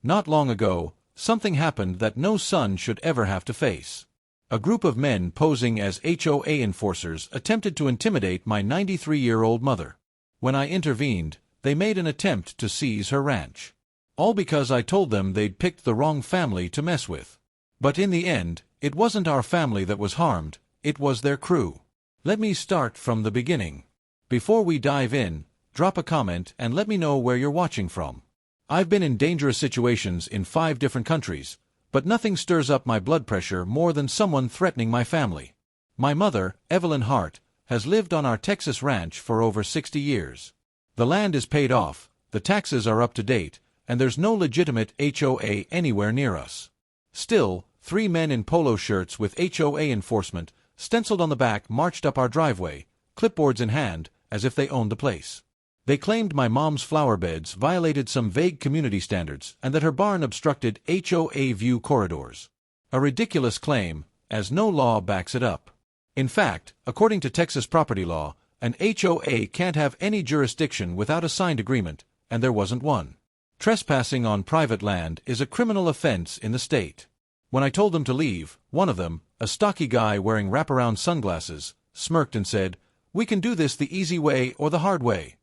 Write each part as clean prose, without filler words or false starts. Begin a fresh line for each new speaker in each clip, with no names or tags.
Not long ago, something happened that no son should ever have to face. A group of men posing as HOA enforcers attempted to intimidate my 93-year-old mother. When I intervened, they made an attempt to seize her ranch. All because I told them they'd picked the wrong family to mess with. But in the end, it wasn't our family that was harmed, it was their crew. Let me start from the beginning. Before we dive in, drop a comment and let me know where you're watching from. I've been in dangerous situations in 5 different countries, but nothing stirs up my blood pressure more than someone threatening my family. My mother, Evelyn Hart, has lived on our Texas ranch for over 60 years. The land is paid off, the taxes are up to date, and there's no legitimate HOA anywhere near us. Still, 3 men in polo shirts with HOA enforcement, stenciled on the back, marched up our driveway, clipboards in hand, as if they owned the place. They claimed my mom's flower beds violated some vague community standards and that her barn obstructed HOA view corridors. A ridiculous claim, as no law backs it up. In fact, according to Texas property law, an HOA can't have any jurisdiction without a signed agreement, and there wasn't one. Trespassing on private land is a criminal offense in the state. When I told them to leave, one of them, a stocky guy wearing wraparound sunglasses, smirked and said, "We can do this the easy way or the hard way."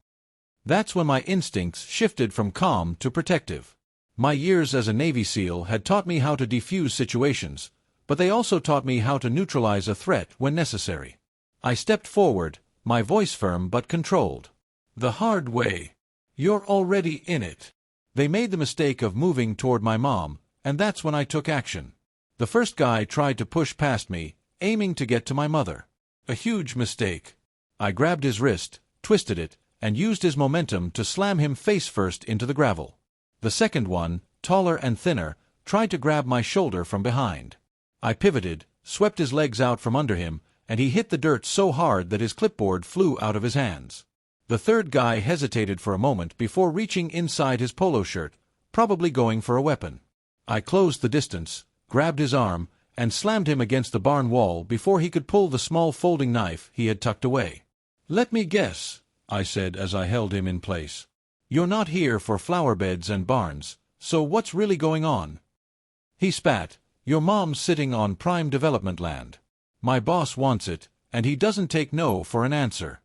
That's when my instincts shifted from calm to protective. My years as a Navy SEAL had taught me how to defuse situations, but they also taught me how to neutralize a threat when necessary. I stepped forward, my voice firm but controlled. "The hard way. You're already in it." They made the mistake of moving toward my mom, and that's when I took action. The first guy tried to push past me, aiming to get to my mother. A huge mistake. I grabbed his wrist, twisted it, and used his momentum to slam him face first into the gravel. The second one, taller and thinner, tried to grab my shoulder from behind. I pivoted, swept his legs out from under him, and he hit the dirt so hard that his clipboard flew out of his hands. The third guy hesitated for a moment before reaching inside his polo shirt, probably going for a weapon. I closed the distance, grabbed his arm, and slammed him against the barn wall before he could pull the small folding knife he had tucked away. "Let me guess," I said as I held him in place. "You're not here for flower beds and barns, so what's really going on?" He spat. "Your mom's sitting on prime development land. My boss wants it, and he doesn't take no for an answer."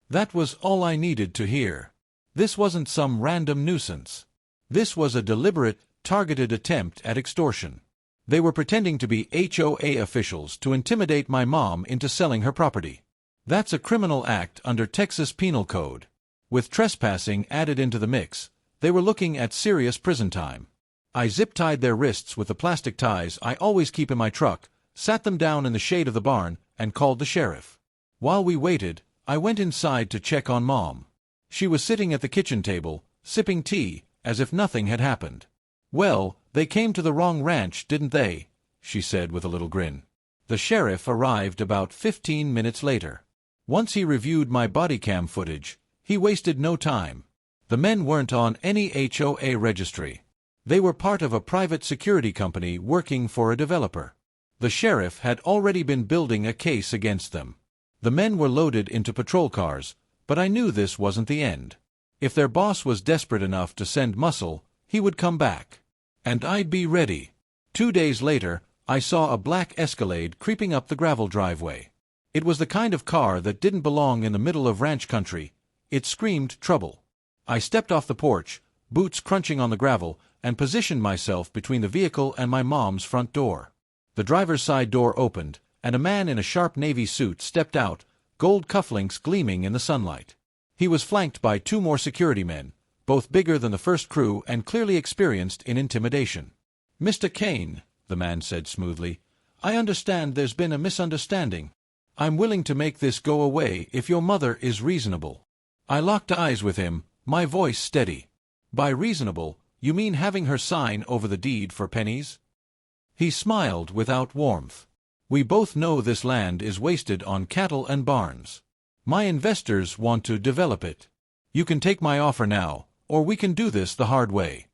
That was all I needed to hear. This wasn't some random nuisance. This was a deliberate, targeted attempt at extortion. They were pretending to be HOA officials to intimidate my mom into selling her property. That's a criminal act under Texas Penal Code. With trespassing added into the mix, they were looking at serious prison time. I zip-tied their wrists with the plastic ties I always keep in my truck, sat them down in the shade of the barn, and called the sheriff. While we waited, I went inside to check on Mom. She was sitting at the kitchen table, sipping tea, as if nothing had happened. "Well, they came to the wrong ranch, didn't they?" she said with a little grin. The sheriff arrived about 15 minutes later. Once he reviewed my body cam footage, he wasted no time. The men weren't on any HOA registry. They were part of a private security company working for a developer. The sheriff had already been building a case against them. The men were loaded into patrol cars, but I knew this wasn't the end. If their boss was desperate enough to send muscle, he would come back. And I'd be ready. 2 days later, I saw a black Escalade creeping up the gravel driveway. It was the kind of car that didn't belong in the middle of ranch country. It screamed trouble. I stepped off the porch, boots crunching on the gravel, and positioned myself between the vehicle and my mom's front door. The driver's side door opened, and a man in a sharp navy suit stepped out, gold cufflinks gleaming in the sunlight. He was flanked by 2 more security men, both bigger than the first crew and clearly experienced in intimidation. "Mr. Kane," the man said smoothly, "I understand there's been a misunderstanding. I'm willing to make this go away if your mother is reasonable." I locked eyes with him, my voice steady. "By reasonable, you mean having her sign over the deed for pennies?" He smiled without warmth. "We both know this land is wasted on cattle and barns. My investors want to develop it. You can take my offer now, or we can do this the hard way."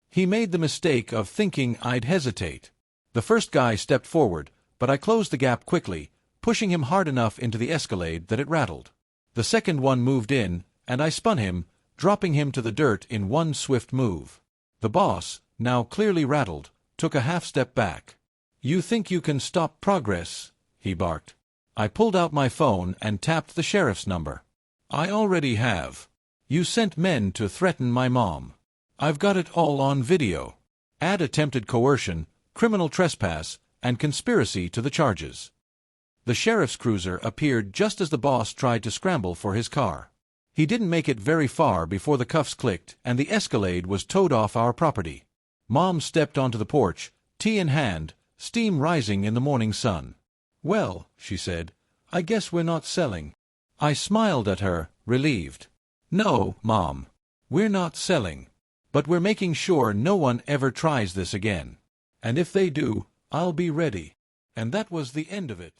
He made the mistake of thinking I'd hesitate. The first guy stepped forward, but I closed the gap quickly, pushing him hard enough into the Escalade that it rattled. The second one moved in, and I spun him, dropping him to the dirt in one swift move. The boss, now clearly rattled, took a half-step back. "You think you can stop progress?" he barked. I pulled out my phone and tapped the sheriff's number. "I already have. You sent men to threaten my mom. I've got it all on video. Add attempted coercion, criminal trespass, and conspiracy to the charges." The sheriff's cruiser appeared just as the boss tried to scramble for his car. He didn't make it very far before the cuffs clicked and the Escalade was towed off our property. Mom stepped onto the porch, tea in hand, steam rising in the morning sun. "Well," she said, "I guess we're not selling." I smiled at her, relieved. "No, Mom. We're not selling. But we're making sure no one ever tries this again. And if they do, I'll be ready." And that was the end of it.